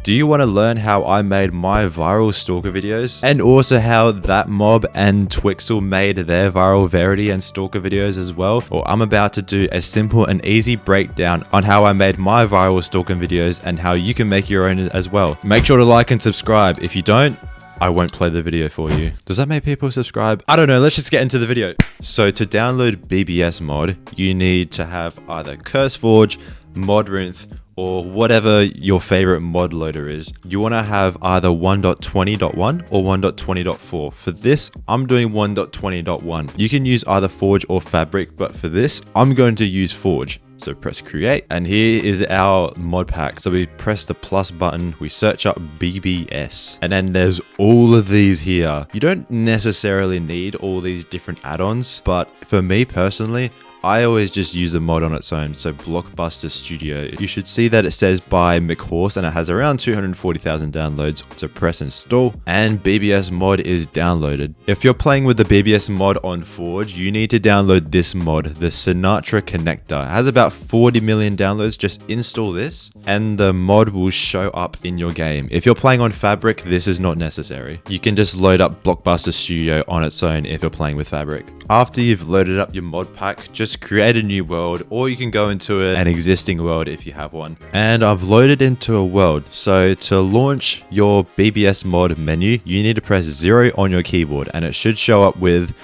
Do you want to learn how I made my viral Stalker videos? And also how ThatMob and Twixxel made their viral Verity and Stalker videos as well? Well, I'm about to do a simple and easy breakdown on how I made my viral Stalker videos and how you can make your own as well. Make sure to like and subscribe. If you don't, I won't play the video for you. Does that make people subscribe? I don't know. Let's just get into the video. So to download BBS mod, you need to have either CurseForge, Modrinth, or whatever your favorite mod loader is. You want to have either 1.20.1 or 1.20.4. For this, I'm doing 1.20.1. You can use either Forge or Fabric, but for this, I'm going to use Forge. So press create, and here is our mod pack. So we press the plus button, we search up BBS, and then there's all of these here. You don't necessarily need all these different add-ons, but for me personally, I always just use the mod on its own. So Blockbuster Studio. You should see that it says by McHorse and it has around 240,000 downloads. So press install and BBS mod is downloaded. If you're playing with the BBS mod on Forge, you need to download this mod, the Sinatra connector. It has about 40 million downloads. Just install this and the mod will show up in your game. If you're playing on Fabric, this is not necessary. You can just load up Blockbuster Studio on its own if you're playing with Fabric. After you've loaded up your mod pack, just create a new world, or you can go into an existing world if you have one. And I've loaded into a world. So to launch your BBS mod menu, you need to press 0 on your keyboard and it should show up with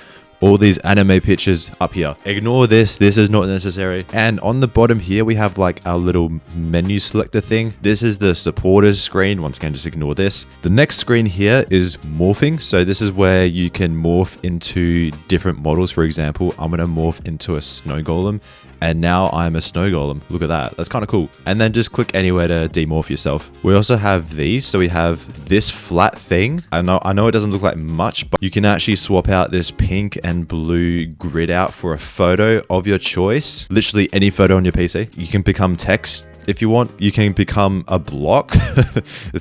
all these anime pictures up here. Ignore this is not necessary. And on the bottom here, we have like our little menu selector thing. This is the supporters screen. Once again, just ignore this. The next screen here is morphing. So this is where you can morph into different models. For example, I'm gonna morph into a snow golem. And now I'm a snow golem. Look at that. That's kind of cool. And then just click anywhere to demorph yourself. We also have these. So we have this flat thing. I know it doesn't look like much, but you can actually swap out this pink and blue grid out for a photo of your choice. Literally any photo on your PC. You can become text. If you want, you can become a block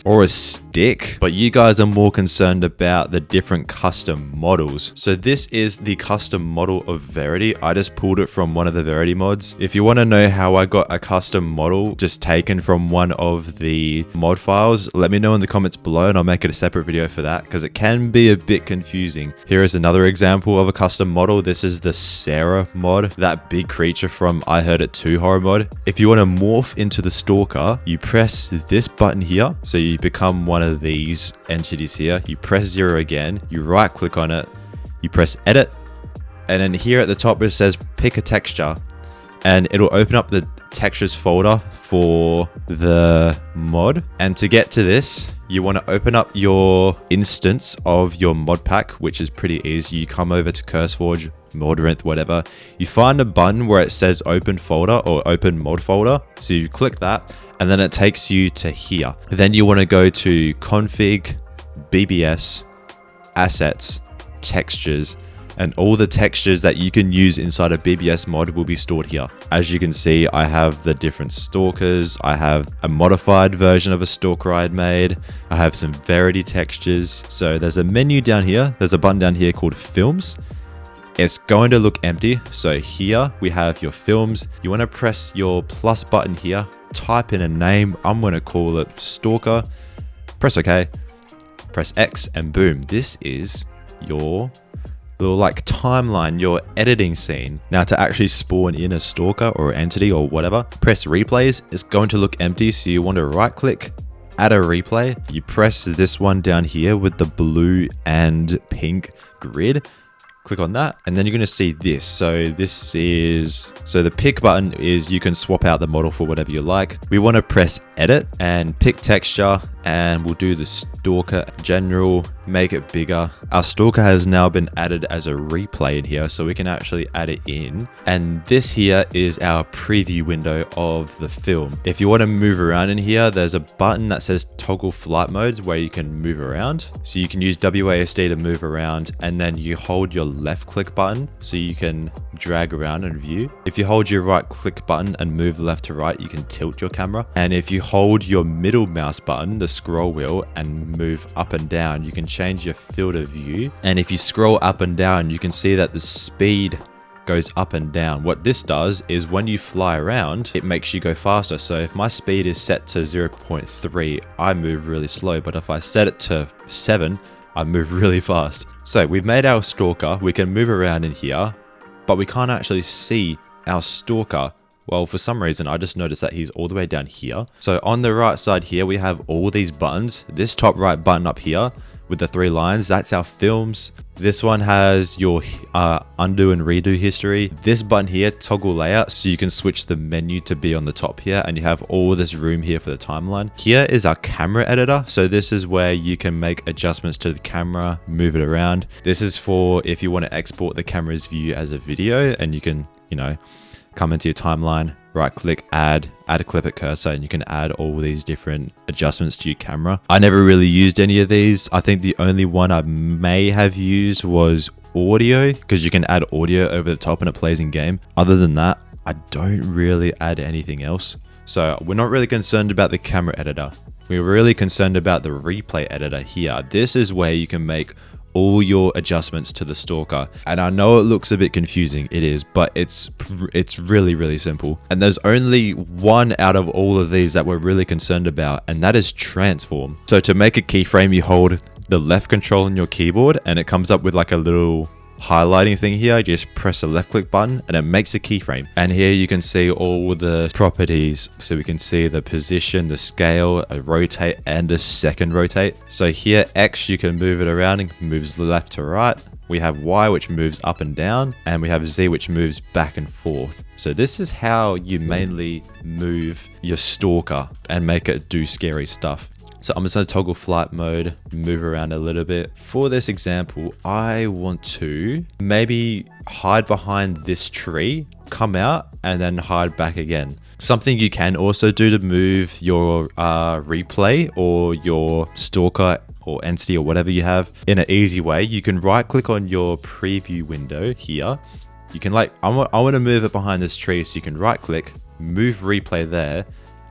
or a stick, but you guys are more concerned about the different custom models. So this is the custom model of Verity. I just pulled it from one of the Verity mods. If you want to know how I got a custom model just taken from one of the mod files, let me know in the comments below and I'll make it a separate video for that because it can be a bit confusing. Here is another example of a custom model. This is the Sarah mod, that big creature from I Heard It Too horror mod. If you want to morph into the Stalker, you press this button here. So you become one of these entities here. You press 0 again, you right click on it, you press edit, and then here at the top it says pick a texture and it'll open up the textures folder for the mod. And to get to this, you want to open up your instance of your mod pack, which is pretty easy. You come over to CurseForge, Modrinth, whatever. You find a button where it says open folder or open mod folder. So you click that and then it takes you to here. Then you want to go to config, BBS, assets, textures, and all the textures that you can use inside a BBS mod will be stored here. As you can see, I have the different stalkers. I have a modified version of a stalker I had made. I have some Verity textures. So there's a menu down here. There's a button down here called films. It's going to look empty. So here we have your films. You want to press your plus button here, type in a name. I'm going to call it Stalker. Press OK, press X, and boom. This is your little like timeline, your editing scene. Now to actually spawn in a stalker or entity or whatever, press replays. It's going to look empty. So you want to right click, add a replay. You press this one down here with the blue and pink grid. Click on that and then you're going to see this. So the pick button is you can swap out the model for whatever you like. We want to press edit and pick texture and we'll do the stalker general, make it bigger. Our stalker has now been added as a replay in here, so we can actually add it in. And this here is our preview window of the film. If you want to move around in here, there's a button that says toggle flight mode where you can move around. So you can use WASD to move around and then you hold your left click button so you can drag around and view. If you hold your right click button and move left to right, you can tilt your camera. And if you hold your middle mouse button, the scroll wheel, and move up and down, you can change your field of view. And if you scroll up and down, you can see that the speed goes up and down. What this does is when you fly around, it makes you go faster. So if my speed is set to 0.3, I move really slow. But if I set it to 7, I move really fast. So we've made our stalker. We can move around in here, but we can't actually see our stalker. Well, for some reason, I just noticed that he's all the way down here. So on the right side here, we have all these buttons. This top right button up here with the 3 lines, that's our films. This one has your undo and redo history. This button here, toggle layout, so you can switch the menu to be on the top here, and you have all this room here for the timeline. Here is our camera editor. So this is where you can make adjustments to the camera, move it around. This is for if you want to export the camera's view as a video, and you can, you know, come into your timeline, right click, add a clip at cursor, and you can add all these different adjustments to your camera. I never really used any of these. I think the only one I may have used was audio, because you can add audio over the top and it plays in game. Other than that, I don't really add anything else. So we're not really concerned about the camera editor. We're really concerned about the replay editor here. This is where you can make all your adjustments to the stalker. And I know it looks a bit confusing, it is, but it's really simple. And there's only one out of all of these that we're really concerned about, and that is transform. So to make a keyframe, you hold the left control on your keyboard and it comes up with like a little highlighting thing here. You just press the left click button and it makes a keyframe. And here you can see all the properties. So we can see the position, the scale, a rotate, and a second rotate. So here X, you can move it around and moves left to right. We have Y, which moves up and down, and we have Z, which moves back and forth. So this is how you mainly move your stalker and make it do scary stuff. So I'm just going to toggle flight mode, move around a little bit. For this example, I want to maybe hide behind this tree, come out, and then hide back again. Something you can also do to move your replay or your stalker or entity or whatever you have in an easy way, you can right click on your preview window here. You can I want to move it behind this tree, so you can right click, move replay there,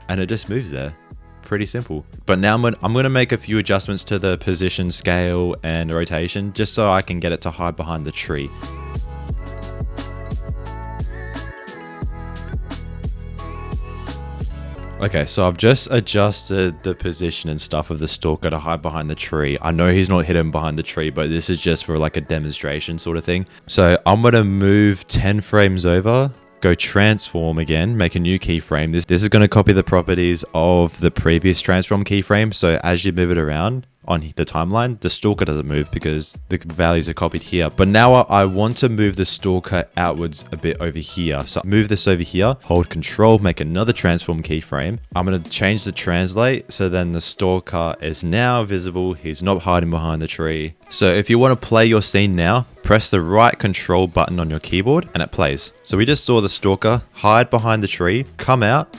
and it just moves there. Pretty simple. But now I'm going to make a few adjustments to the position, scale, and rotation just so I can get it to hide behind the tree. Okay, so I've just adjusted the position and stuff of the stalker to hide behind the tree. I know he's not hidden behind the tree, but this is just for like a demonstration sort of thing. So I'm going to move 10 frames over. Go transform again, make a new keyframe. This is going to copy the properties of the previous transform keyframe. So as you move it around on the timeline, the stalker doesn't move because the values are copied here. But now I want to move the stalker outwards a bit over here. So move this over here, hold control, make another transform keyframe. I'm going to change the translate. So then the stalker is now visible. He's not hiding behind the tree. So if you want to play your scene now, press the right control button on your keyboard and it plays. So we just saw the stalker hide behind the tree, come out,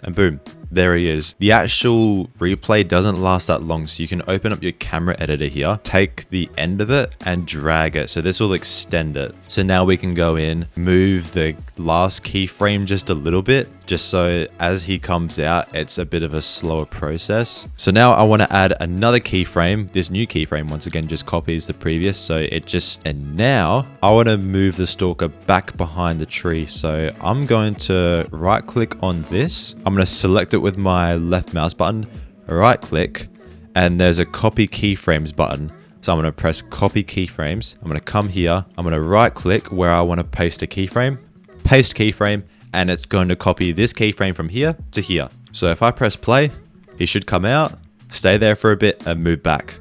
and boom, there he is. The actual replay doesn't last that long, so you can open up your camera editor here, take the end of it and drag it. So this will extend it. So now we can go in, move the last keyframe just a little bit, just so as he comes out, it's a bit of a slower process. So now I want to add another keyframe. This new keyframe, once again, just copies the previous. So it just, and now I want to move the stalker back behind the tree. So I'm going to right click on this. I'm going to select it with my left mouse button, right click, and there's a copy keyframes button. So I'm going to press copy keyframes. I'm going to come here. I'm going to right click where I want to paste a keyframe, paste keyframe, and it's going to copy this keyframe from here to here. So if I press play, he should come out, stay there for a bit, and move back.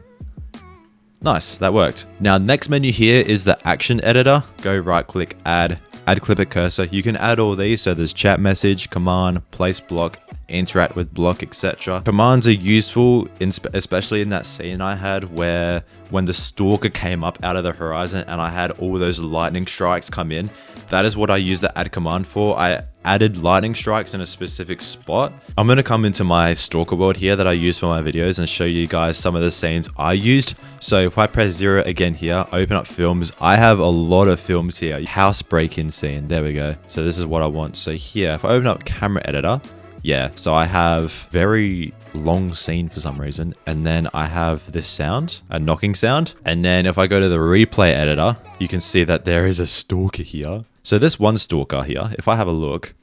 Nice, that worked. Now, next menu here is the action editor. Go right click, add clip at cursor. You can add all these. So there's chat message, command, place block, interact with block, etc. Commands are useful, especially in that scene I had where when the stalker came up out of the horizon and I had all those lightning strikes come in. That is what I use the add command for. I added lightning strikes in a specific spot. I'm going to come into my stalker world here that I use for my videos and show you guys some of the scenes I used. So if I press 0 again here, open up films, I have a lot of films here. House break-in scene, there we go. So this is what I want. So here, if I open up camera editor, Yeah, so I have very long scene for some reason. And then I have this sound, a knocking sound. And then if I go to the replay editor, you can see that there is a stalker here. So this one stalker here, if I have a look,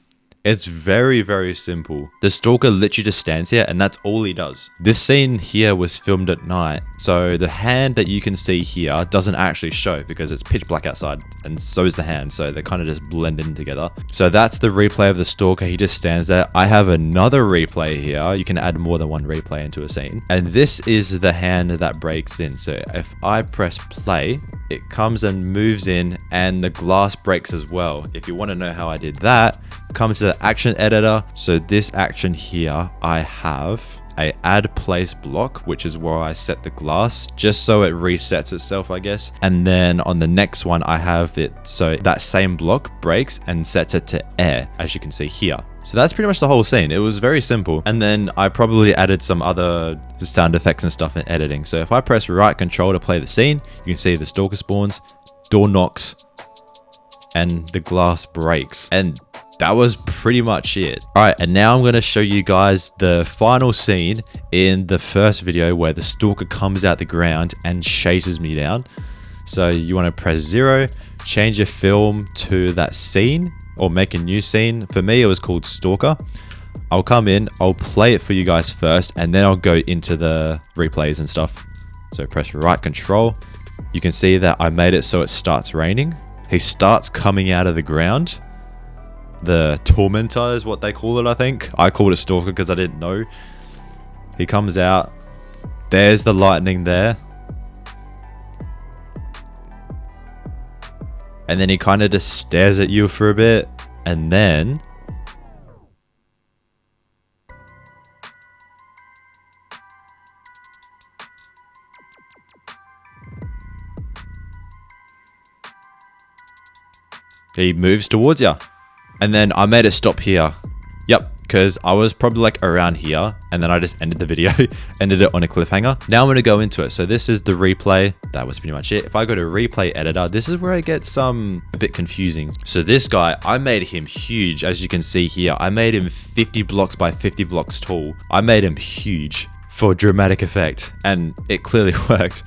it's very, very simple. The stalker literally just stands here and that's all he does. This scene here was filmed at night. So the hand that you can see here doesn't actually show because it's pitch black outside, and so is the hand. So they kind of just blend in together. So that's the replay of the stalker. He just stands there. I have another replay here. You can add more than one replay into a scene. And this is the hand that breaks in. So if I press play, it comes and moves in and the glass breaks as well. If you want to know how I did that, come to the action editor. So this action here, I have a add place block, which is where I set the glass just so it resets itself, I guess. And then on the next one, I have it so that same block breaks and sets it to air, as you can see here. So that's pretty much the whole scene. It was very simple. And then I probably added some other sound effects and stuff in editing. So if I press right control to play the scene, you can see the stalker spawns, door knocks, and the glass breaks. And that was pretty much it. All right, and now I'm going to show you guys the final scene in the first video where the stalker comes out the ground and chases me down. So you want to press 0, change your film to that scene or make a new scene. For me, it was called Stalker. I'll come in, I'll play it for you guys first, and then I'll go into the replays and stuff. So press right control. You can see that I made it so it starts raining. He starts coming out of the ground. The tormentor is what they call it, I think. I called it Stalker because I didn't know. He comes out. There's the lightning there. And then he kind of just stares at you for a bit. And then he moves towards you. And then I made it stop here. Yep, because I was probably like around here. And then I just ended the video, ended it on a cliffhanger. Now I'm going to go into it. So this is the replay. That was pretty much it. If I go to replay editor, this is where it gets a bit confusing. So this guy, I made him huge. As you can see here, I made him 50 blocks by 50 blocks tall. I made him huge for dramatic effect. And it clearly worked.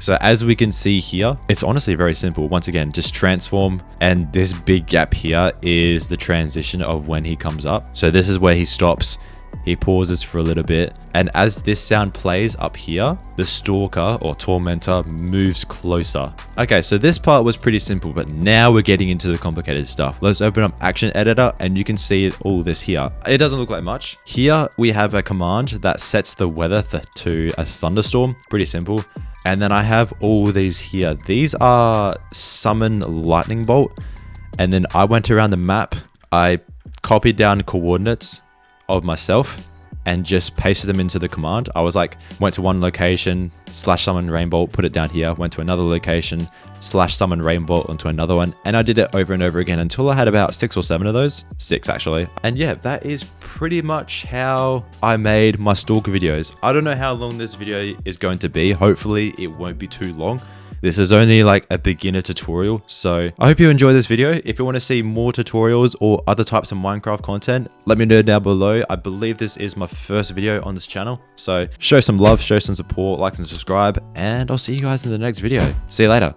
So as we can see here, it's honestly very simple. Once again, just transform, and this big gap here is the transition of when he comes up. So this is where he stops, he pauses for a little bit, and as this sound plays up here, the stalker or tormentor moves closer. Okay, so this part was pretty simple, but now we're getting into the complicated stuff. Let's open up action editor and you can see all this here. It doesn't look like much. Here we have a command that sets the weather to a thunderstorm. Pretty simple. And then I have all these here. These are summon lightning bolt. And then I went around the map. I copied down coordinates of myself and just pasted them into the command. I was like, went to one location, /summon rainbow, put it down here, went to another location, /summon rainbow onto another one. And I did it over and over again until I had about 6 or 7 of those. 6 actually. And yeah, that is pretty much how I made my stalker videos. I don't know how long this video is going to be. Hopefully it won't be too long. This is only like a beginner tutorial, so I hope you enjoy this video. If you want to see more tutorials or other types of Minecraft content, let me know down below. I believe this is my first video on this channel, so show some love, show some support, like and subscribe, and I'll see you guys in the next video. See you later.